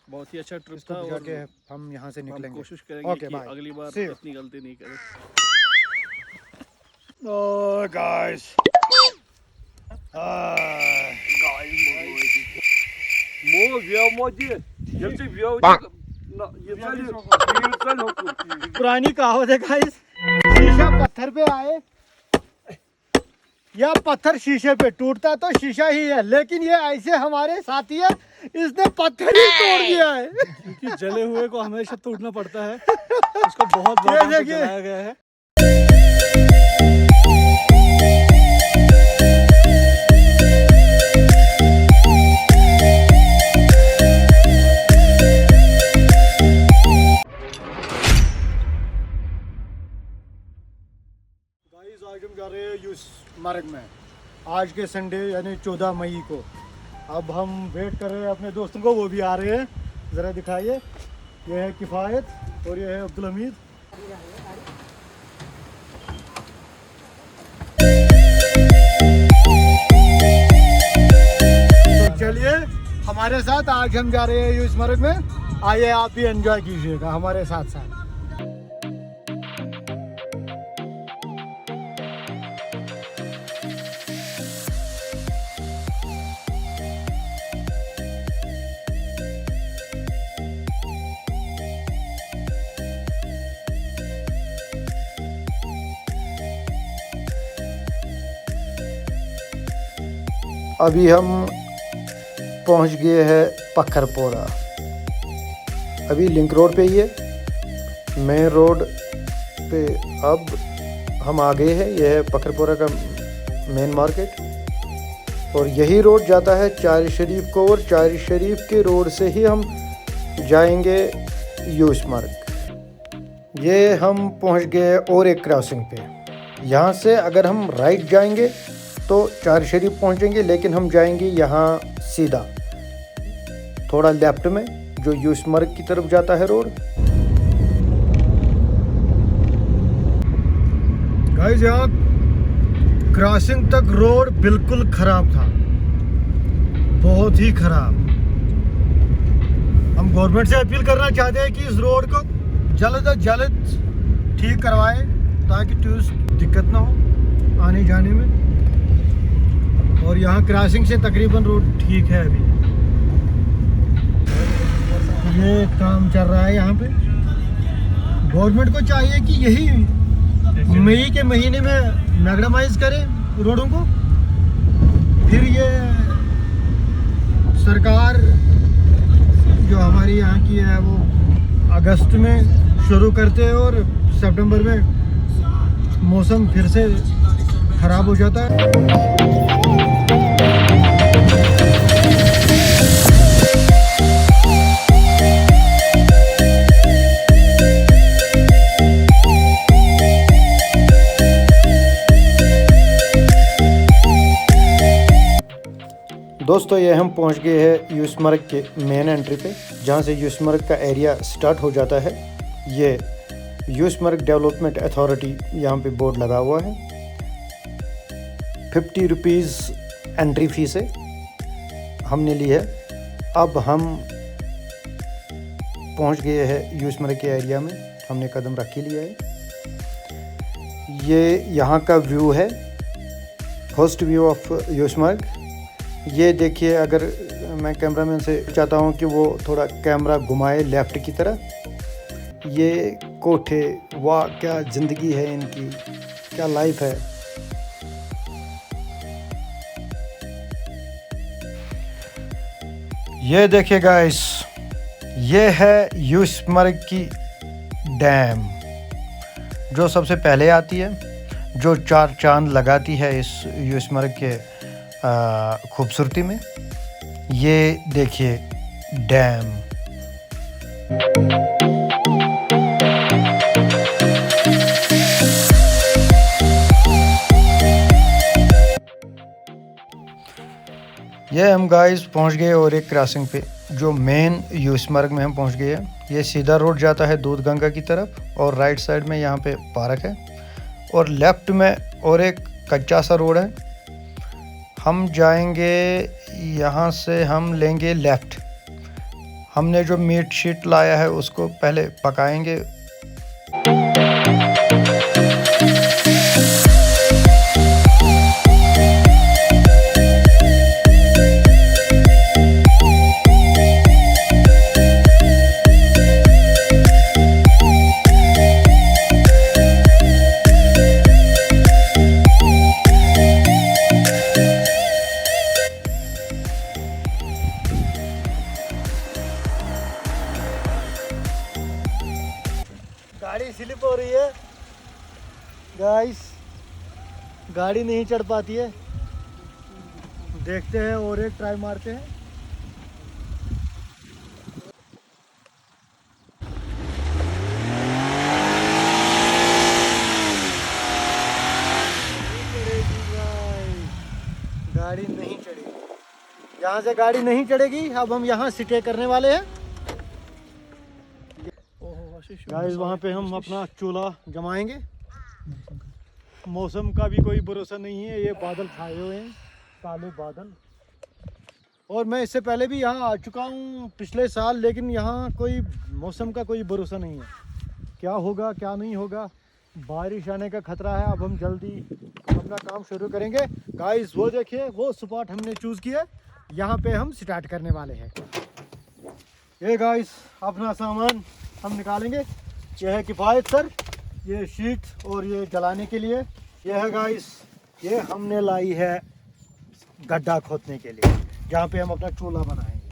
बहुत ही अच्छा ट्रिप इसको था बुझा और के हम यहाँ से हम निकलेंगे। कोशिश करेंगे Okay, कि bye. अगली बार See you. इतनी गलती नहीं करें। Oh guys. पुरानी कहावत है गाइस, शीशा पत्थर पे आए या पत्थर शीशे पे, टूटता तो शीशा ही है, लेकिन ये ऐसे हमारे साथी है, इसने पत्थर ही तोड़ दिया है। क्योंकि जले हुए को हमेशा तोड़ना पड़ता है, उसको बहुत बार देखिए। जलाया गया है। गाइस आज हम जा रहे हैं यूसमर्ग में, आज के संडे यानी 14 मई को। अब हम वेट कर रहे हैं अपने दोस्तों को, वो भी आ रहे हैं। ज़रा दिखाइए, ये है किफ़ायत और ये है अब्दुल हमीद। तो चलिए हमारे साथ, आज हम जा रहे हैं यूसमर्ग में। आइए आप भी एंजॉय कीजिएगा हमारे साथ साथ। अभी हम पहुंच गए हैं पखरपोरा। अभी लिंक रोड पे ही है, मेन रोड पे अब हम आ गए हैं। यह है पखरपोरा का मेन मार्केट और यही रोड जाता है चार शरीफ को, और चार शरीफ के रोड से ही हम जाएंगे यूसमर्ग। ये हम पहुंच गए और एक क्रॉसिंग पे। यहाँ से अगर हम राइट जाएंगे तो चार शरीफ पहुंचेंगे, लेकिन हम जाएंगे यहाँ सीधा थोड़ा लेफ्ट में, जो यूसमर्ग की तरफ जाता है रोड। गाइस यहाँ क्रॉसिंग तक रोड बिल्कुल खराब था, बहुत ही खराब। हम गवर्नमेंट से अपील करना चाहते हैं कि इस रोड को जल्द से जल्द ठीक करवाए, ताकि टूरिस्ट दिक्कत ना हो आने जाने में। और यहाँ क्रॉसिंग से तकरीबन रोड ठीक है। अभी ये काम चल रहा है यहाँ पे। गवर्नमेंट को चाहिए कि यही मई के महीने में मैग्नेटाइज करें रोडों को, फिर ये सरकार जो हमारी यहाँ की है वो अगस्त में शुरू करते हैं और सितंबर में मौसम फिर से ख़राब हो जाता है। दोस्तों ये हम पहुंच गए हैं यूसमर्ग के मेन एंट्री पे, जहां से यूसमर्ग का एरिया स्टार्ट हो जाता है। ये यूसमर्ग डेवलपमेंट अथॉरिटी यहाँ पे बोर्ड लगा हुआ है। 50 रुपीज़ एंट्री फीस है, हमने ली है। अब हम पहुंच गए हैं यूसमर्ग के एरिया में, हमने कदम रख ही लिया है। ये यहाँ का व्यू है, फर्स्ट व्यू ऑफ यूसमर्ग। ये देखिए, अगर मैं कैमरामैन से चाहता हूँ कि वो थोड़ा कैमरा घुमाए लेफ़्ट की तरह। ये कोठे, वाह क्या ज़िंदगी है इनकी, क्या लाइफ है। ये देखिए गाइस, ये है यूसमर्ग की डैम, जो सबसे पहले आती है, जो चार चांद लगाती है इस यूसमर्ग के खूबसूरती में। ये देखिए डैम। ये हम गाइस पहुंच गए और एक क्रॉसिंग पे, जो मेन यूसमर्ग में हम पहुंच गए हैं। ये सीधा रोड जाता है दूध गंगा की तरफ, और राइट साइड में यहाँ पे पार्क है, और लेफ्ट में और एक कच्चा सा रोड है। हम जाएंगे यहाँ से, हम लेंगे लेफ़्ट, हमने जो मीट शीट लाया है उसको पहले पकाएंगे। गाड़ी स्लिप हो रही है गाइस, गाड़ी नहीं चढ़ पाती है। देखते हैं और एक ट्राई मारते हैं। गाड़ी नहीं चढ़ेगी, यहाँ से गाड़ी नहीं चढ़ेगी। अब हम यहाँ स्टे करने वाले हैं गाइस। वहाँ पे हम अपना चूल्हा जमाएंगे। मौसम का भी कोई भरोसा नहीं है, ये बादल छाए हुए हैं, काले बादल। और मैं इससे पहले भी यहाँ आ चुका हूँ पिछले साल, लेकिन यहाँ कोई मौसम का कोई भरोसा नहीं है, क्या होगा क्या नहीं होगा। बारिश आने का खतरा है। अब हम जल्दी अपना काम शुरू करेंगे गाइस। वो देखिए, वो स्पॉट हमने चूज़ किया, यहाँ पे हम स्टार्ट करने वाले हैं। ये गाइस अपना सामान हम निकालेंगे। यह है किफ़ायत सर, ये शीट और ये जलाने के लिए। यह है गाइस, ये हमने लाई है गड्ढा खोदने के लिए, जहाँ पे हम अपना चूल्हा बनाएंगे।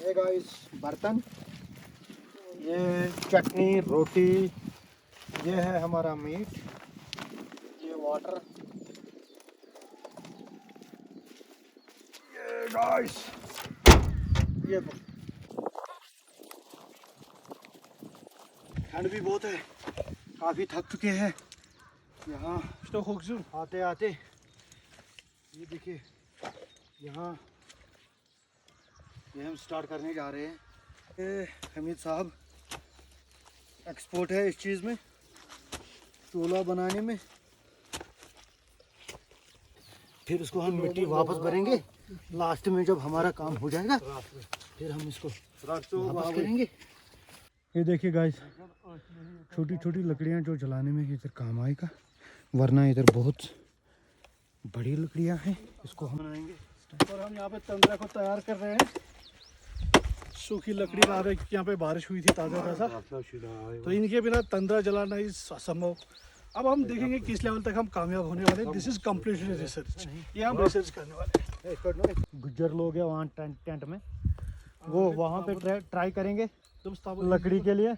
ये गाइस बर्तन, ये चटनी रोटी, ये है हमारा मीट, ये वाटर, ये गाइस ये ठंड भी बहुत है, काफ़ी थक चुके हैं यहाँ आते आते। ये देखिए यहाँ ये हम स्टार्ट करने जा रहे हैं। ये हमीद साहब एक्सपर्ट है इस चीज़ में, चूल्हा बनाने में। फिर उसको हम मिट्टी वापस भरेंगे लास्ट में, जब हमारा काम हो जाएगा फिर हम इसको वापस करेंगे। ये देखिए गाइस, छोटी छोटी लकड़ियाँ जो जलाने में इधर काम आएगा, वरना इधर बहुत बड़ी लकड़ियाँ हैं, इसको हम बनाएंगे। और हम यहाँ पे तंद्रा को तैयार कर रहे हैं। सूखी लकड़ी ला रहे हैं क्योंकि यहाँ पे बारिश हुई थी ताज़ा ताज़ा, तो इनके बिना तंद्रा जलाना इज असंभव। अब हम देखेंगे किस लेवल तक हम कामयाब होने वाले हैं। दिस इज कम्प्लीटली रिसर्च, ये हम रिसर्च करने वाले हैं। गुज्जर लोग हैं वहाँ टेंट में, वो वहाँ पे ट्राई करेंगे लकड़ी के लिए।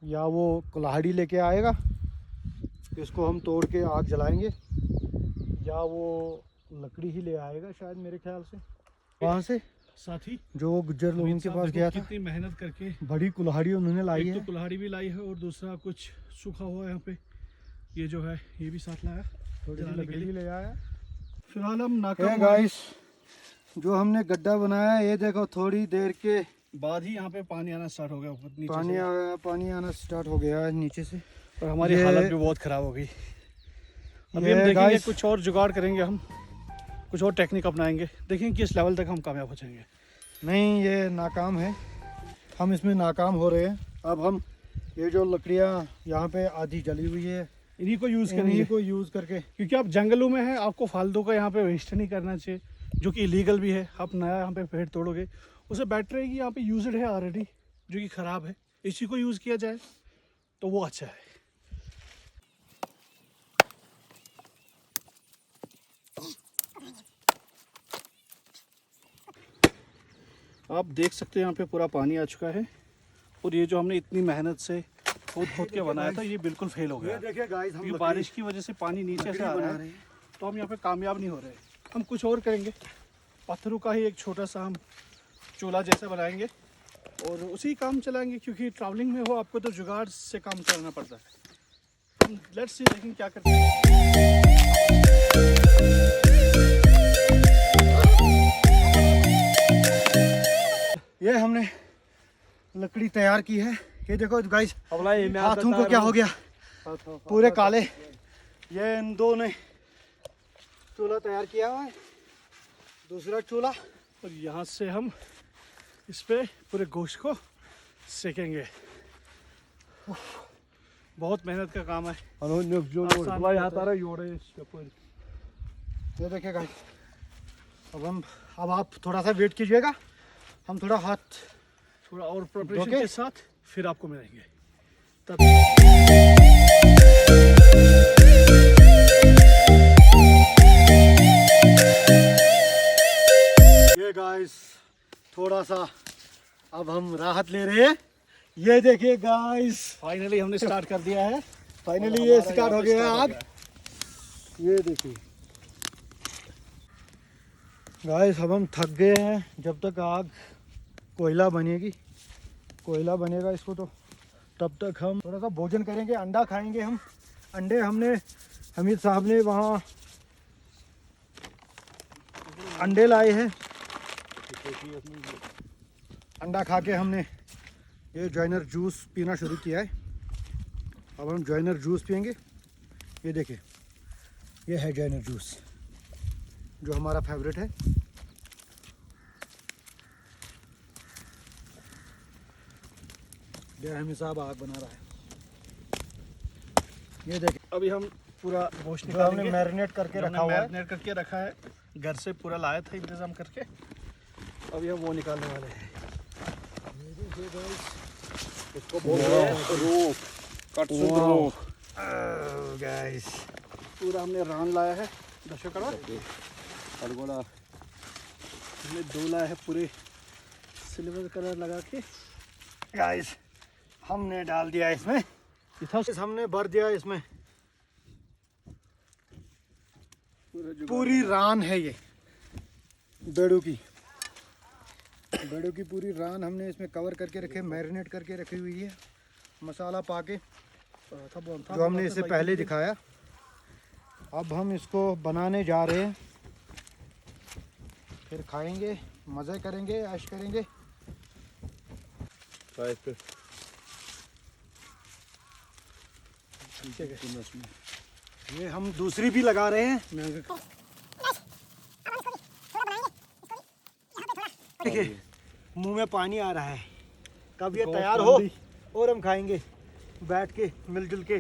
या वो कुल्हाड़ी लेके आएगा, इसको हम तोड़ के आग जलाएंगे, या वो लकड़ी ही ले आएगा शायद, मेरे ख्याल से। वहाँ से साथी जो गुज्जर लोगों के पास गया था, कितनी मेहनत करके बड़ी कुल्हाड़ी उन्होंने लाई है। तो कुल्हाड़ी भी लाई है और दूसरा कुछ सूखा हुआ यहाँ पे, ये जो है ये भी साथ लाया, थोड़ी सी लकड़ी भी ले आया। फिलहाल हम नाकाम गाइस। जो हमने गड्ढा बनाया, ये देखो थोड़ी देर के बाद ही यहाँ पे पानी आना स्टार्ट हो गया ऊपर नीचे। पानी आना स्टार्ट हो गया है नीचे से, और हमारी हालत भी बहुत ख़राब हो गई। अभी हम देखेंगे, कुछ और जुगाड़ करेंगे, हम कुछ और टेक्निक अपनाएंगे, देखेंगे किस लेवल तक हम कामयाब हो जाएंगे। नहीं, ये नाकाम है, हम इसमें नाकाम हो रहे हैं। अब हम ये जो लकड़ियाँ यहाँ पे आधी जली हुई है, इन्हीं को यूज़ करेंगे, इन्हीं को यूज़ करके, क्योंकि आप जंगलों में हैं, आपको फालतू का यहाँ पे वेस्ट नहीं करना चाहिए, जो कि इलीगल भी है। आप नया यहाँ पे पेड़ तोड़ोगे, उसे बेटर है कि यहाँ पे यूज्ड है ऑलरेडी, जो कि ख़राब है, इसी को यूज़ किया जाए तो वो अच्छा है। आप देख सकते हैं यहाँ पे पूरा पानी आ चुका है, और ये जो हमने इतनी मेहनत से खोद के बनाया था, ये बिल्कुल फेल हो गया। देखिए गाइस, हम बारिश की वजह से पानी नीचे से आ रहा है, तो हम यहाँ पे कामयाब नहीं हो रहे। हम कुछ और करेंगे, पत्थरों का ही एक छोटा सा हम चूल्हा जैसा बनाएंगे और उसी काम चलाएंगे, क्योंकि ट्रैवलिंग में हो आपको तो जुगाड़ से काम चलाना पड़ता है। हम लेट्स सी, देखेंगे क्या करते हैं। ये हमने लकड़ी तैयार की है, ये देखो गाइस, हाथों को क्या हो गया, पूरे काले। ये इन दो ने चूल्हा तैयार किया हुआ है, दूसरा चूल्हा और यहाँ से हम इस पे पूरे गोश्त को सेकेंगे। बहुत मेहनत का काम है। ये देखिए गाइस, अब आप थोड़ा सा वेट कीजिएगा, हम थोड़ा हाथ थोड़ा और प्रिपरेशन Okay. के साथ फिर आपको मिलेंगे तब। ये गाइस थोड़ा सा अब हम राहत ले रहे हैं। ये देखिए गाइस, फाइनली हमने स्टार्ट कर दिया है। फाइनली ये स्टार्ट हो गया है आग। ये देखिए गाइस, अब हम थक गए हैं। जब तक आग कोयला बनेगी, कोयला बनेगा इसको, तो तब तक हम थोड़ा सा भोजन करेंगे, अंडा खाएंगे हम। अंडे हमने, हमीद साहब ने वहाँ अंडे लाए हैं। अंडा खा के हमने ये जॉइनर जूस पीना शुरू किया है। अब हम जॉइनर जूस पियेंगे। ये देखिए, ये है जॉइनर जूस जो हमारा फेवरेट है। ये हमीद साहब आग बना रहा है। ये देखिए, अभी हम पूरा गोश्त जो हमने निकालेंगे। मैरिनेट करके रखा हुआ है। मैरिनेट करके रखा है, घर से पूरा लाया था इंतजाम करके। अभी हम वो निकालने वाले हैं। इसको बोलते हैं रूप, कटसुन रूप। गाइस, पूरा हमने रान लाया है दशकड़ा। अरगोड़ा हमने दो लाया है पूरे सिल्वर कलर लगा के। गाइस, हमने डाल दिया इसमें, हमने भर दिया इसमें। पूरी रान है ये, बेड़ू की पूरी रान हमने इसमें कवर करके रखे, मैरिनेट करके रखी हुई है, मसाला पाके, जो हमने इससे पहले दिखाया। अब हम इसको बनाने जा रहे हैं, फिर खाएंगे, मज़े करेंगे, ऐश करेंगे। ये हम दूसरी भी लगा रहे हैं। देखिए, मुंह में पानी आ रहा है। कब ये तैयार हो और हम खाएंगे बैठ के मिलजुल के।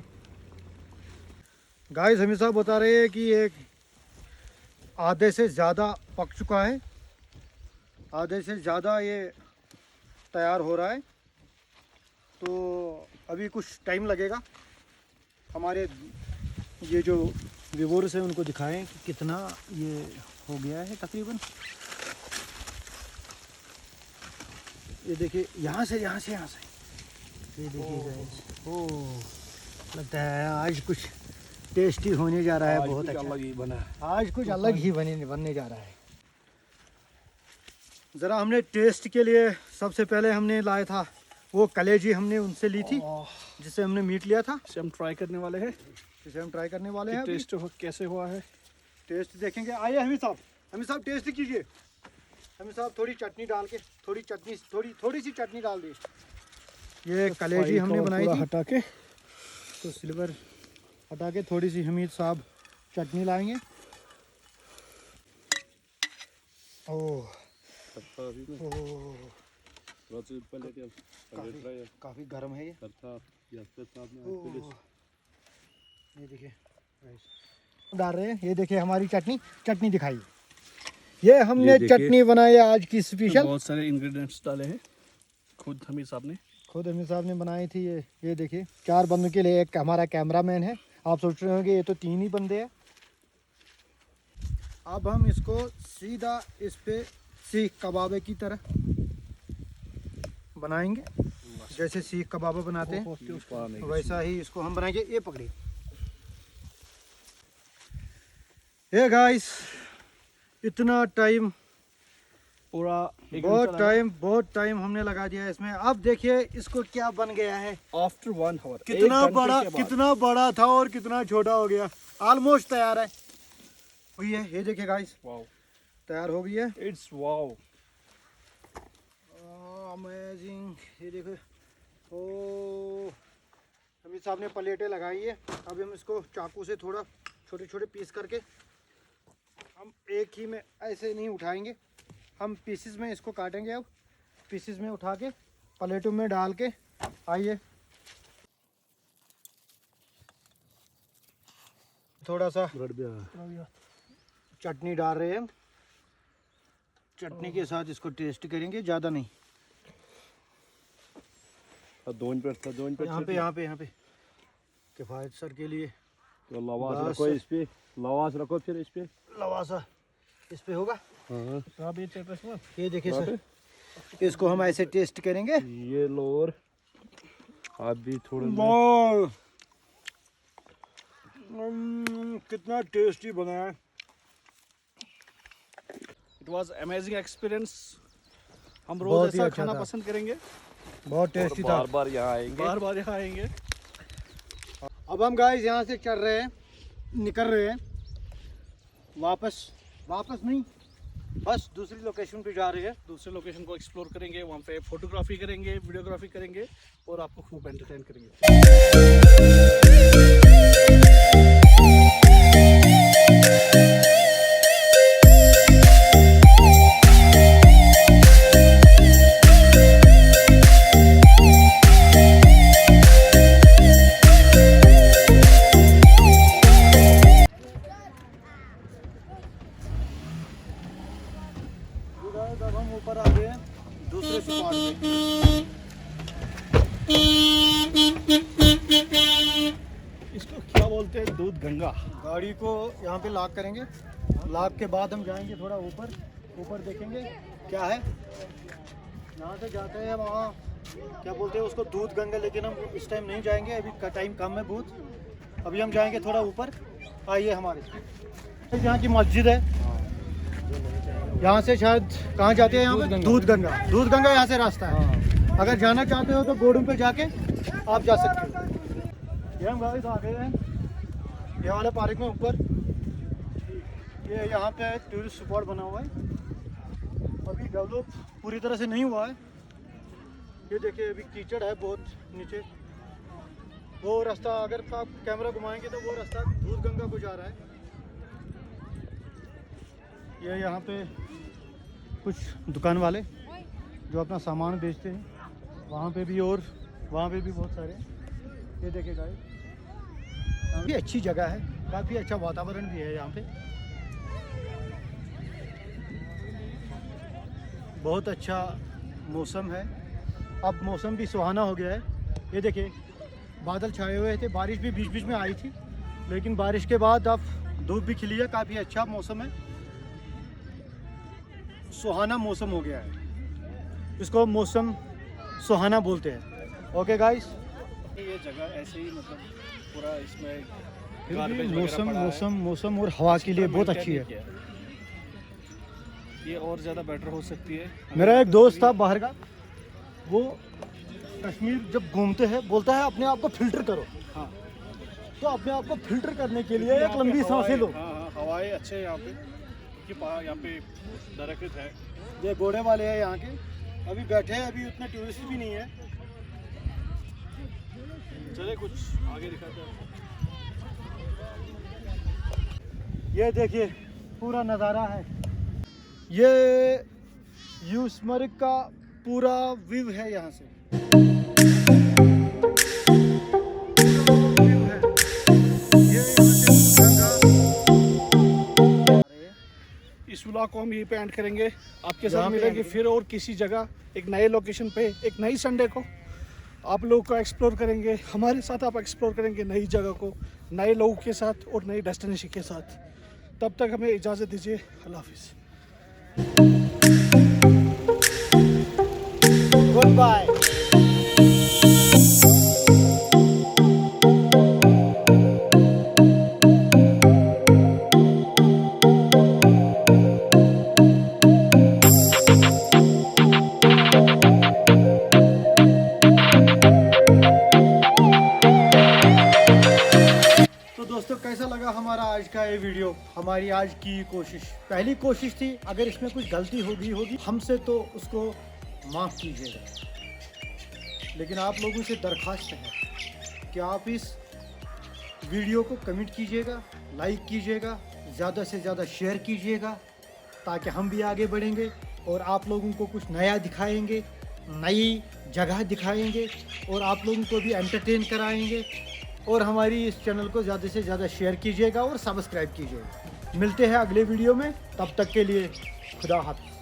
गाइस, हमीद साहब बता रहे हैं कि ये आधे से ज़्यादा पक चुका है, आधे से ज़्यादा ये तैयार हो रहा है। तो अभी कुछ टाइम लगेगा। हमारे ये जो व्यूअर्स हैं उनको दिखाएं कि कितना ये हो गया है तकरीबन। ये देखिए, यहाँ से ये देखिए गाइस, ओह, लगता है आज कुछ टेस्टी होने जा रहा है। बहुत अच्छा, अलग ही बना है। आज कुछ अलग ही बनने जा रहा है। ज़रा हमने टेस्ट के लिए सबसे पहले हमने लाया था वो कलेजी, हमने उनसे ली थी, जिससे हमने मीट लिया था। इसे हम ट्राई करने वाले हैं। इसे हम ट्राई करने वाले हैं। अभी टेस्ट कैसे हुआ है, टेस्ट देखेंगे। आइए हमीद साहब टेस्ट कीजिए। हमीद साहब थोड़ी चटनी डाल के, थोड़ी सी चटनी डाल दी। ये कलेजी हमने बनाई थी, हटा के तो सिल्वर हटा के थोड़ी सी हमीद साहब चटनी लाएंगे। ओह, काफ़ी गर्म है ये। ये देखिए डाल रहे हैं। ये देखिए हमारी चटनी दिखाइए। ये हमने चटनी बनाई है आज की स्पेशल। बहुत सारे इंग्रेडिएंट्स डाले हैं, खुद हमीद साहब ने बनाई थी। ये देखिए, 4 बंदों के लिए एक हमारा कैमरामैन है। आप सोच रहे होंगे ये तो 3 ही बंदे हैं। अब हम इसको सीधा इस पे सीख कबाबे की तरह बनाएंगे, जैसे सीख कबाबा बनाते हैं वैसा ही इसको हम बनाएंगे। ये पकड़िए। ये गाइस, इतना टाइम, पूरा बहुत टाइम हमने लगा दिया है इसमें। अब देखिए इसको क्या बन गया है। आफ्टर 1 आवर कितना बड़ा था और कितना छोटा हो गया। ऑलमोस्ट तैयार है हुई है। ये देखिए गाइस, वाओ, तैयार हो गई है। It's wow, amazing. ये देखो, ओ हमीद साहब ने प्लेटें लगाई है। अब हम इसको चाकू से थोड़ा छोटे छोटे पीस करके, हम एक ही में ऐसे नहीं उठाएंगे, हम पीसेस में इसको काटेंगे। अब पीसेस में उठा के प्लेटों में डाल के, आइए थोड़ा सा चटनी डाल रहे हैं। चटनी के साथ इसको टेस्ट करेंगे, ज़्यादा नहीं। यहाँ पे किफ़ायत सर के लिए लवास बस। रखो इस पे, लवास रखो फिर इस पे। लवासा इस पे होगा। हाँ ये देखिए सर, इसको हम ऐसे टेस्ट करेंगे। ये लोर आप भी थोड़ा कितना टेस्टी बना है। It was amazing experience. हम बहुत रोज ही ऐसा अच्छा खाना था। पसंद करेंगे, बहुत टेस्टी था। बार बार यहाँ आएंगे। बार बार यहाँ आएंगे। अब हम गाइस यहाँ से चल रहे हैं, निकल रहे हैं वापस नहीं, बस दूसरी लोकेशन पे जा रहे हैं। दूसरे लोकेशन को एक्सप्लोर करेंगे, वहाँ पे फोटोग्राफी करेंगे, वीडियोग्राफी करेंगे और आपको खूब एंटरटेन करेंगे। अब हम ऊपर आ गए हैं दूसरे स्पॉट पे। इसको क्या बोलते हैं? दूध गंगा। गाड़ी को यहाँ पे लॉक करेंगे। लॉक के बाद हम जाएंगे थोड़ा ऊपर देखेंगे क्या है। यहाँ से जाते हैं वहाँ क्या बोलते हैं उसको, दूध गंगा, लेकिन हम इस टाइम नहीं जाएंगे, अभी का टाइम कम है बहुत। अभी हम जाएंगे थोड़ा ऊपर। आइए हमारे यहाँ की मस्जिद है, यहाँ से शायद कहाँ जाते हैं, यहाँ पे दूध गंगा यहाँ से रास्ता है। अगर जाना चाहते हो तो गोडूम पे जाके आप जा सकते हो। ये हम गाइस आ गए हैं ये वाले पार्क में ऊपर। ये यहाँ पे टूरिस्ट स्पॉट बना हुआ है, अभी डेवलप पूरी तरह से नहीं हुआ है। ये देखिए अभी कीचड़ है बहुत नीचे। वो रास्ता अगर आप कैमरा घुमाएंगे तो वो रास्ता दूध गंगा को जा रहा है। ये यहाँ पे कुछ दुकान वाले जो अपना सामान बेचते हैं, वहाँ पे भी और वहाँ पे भी बहुत सारे। ये देखिए गाइस, काफ़ी अच्छी जगह है, काफ़ी अच्छा वातावरण भी है यहाँ पे। बहुत अच्छा मौसम है, अब मौसम भी सुहाना हो गया है। ये देखिए बादल छाए हुए थे, बारिश भी बीच बीच में आई थी, लेकिन बारिश के बाद अब धूप भी खिली है, काफ़ी अच्छा मौसम है, सुहाना मौसम हो गया है। इसको मौसम सुहाना बोलते हैं। ओके गाइस, ये जगह ऐसे ही मतलब पूरा इसमें फिर garbage भी वगैरह पड़ा है। मौसम और हवा के लिए बहुत अच्छी है। ये और ज़्यादा बेटर हो सकती है। मेरा एक दोस्त था बाहर का, वो कश्मीर जब घूमते हैं बोलता है अपने आप को फिल्टर करो। हाँ, तो अपने आप को फिल्टर करने के लिए एक लंबी सांसें लो। हाँ, हवाएं अच्छे हैं यहाँ पे, क्योंकि पहाड़ यहाँ पे दरख्त है। ये घोड़े वाले हैं यहाँ के, अभी बैठे हैं, अभी उतने टूरिस्ट भी नहीं है। चले कुछ आगे दिखाते हैं। ये देखिए पूरा नज़ारा है, ये यूसमर्ग का पूरा व्यू है यहाँ से। इस व्लॉग को हम यहीं पे एंड करेंगे। आपके यहाँ साथ पे मिलेंगे end फिर और किसी जगह, एक नए लोकेशन पे, एक नई संडे को आप लोगों को एक्सप्लोर करेंगे। हमारे साथ आप एक्सप्लोर करेंगे नई जगह को, नए लोगों के साथ और नई डेस्टिनेशन के साथ। तब तक हमें इजाज़त दीजिए। अल्लाह हाफिज़। Good bye. दोस्तों कैसा लगा हमारा आज का ये वीडियो, हमारी आज की कोशिश, पहली कोशिश थी। अगर इसमें कुछ गलती होगी हमसे तो उसको माफ़ कीजिएगा, लेकिन आप लोगों से दरख्वास्त है कि आप इस वीडियो को कमेंट कीजिएगा, लाइक कीजिएगा, ज़्यादा से ज़्यादा शेयर कीजिएगा, ताकि हम भी आगे बढ़ेंगे, और आप लोगों को कुछ नया दिखाएंगे, नई जगह दिखाएंगे और आप लोगों को भी एंटरटेन कराएंगे। और हमारी इस चैनल को ज़्यादा से ज़्यादा शेयर कीजिएगा और सब्सक्राइब कीजिएगा। मिलते हैं अगले वीडियो में, तब तक के लिए खुदा हाफ़िज़।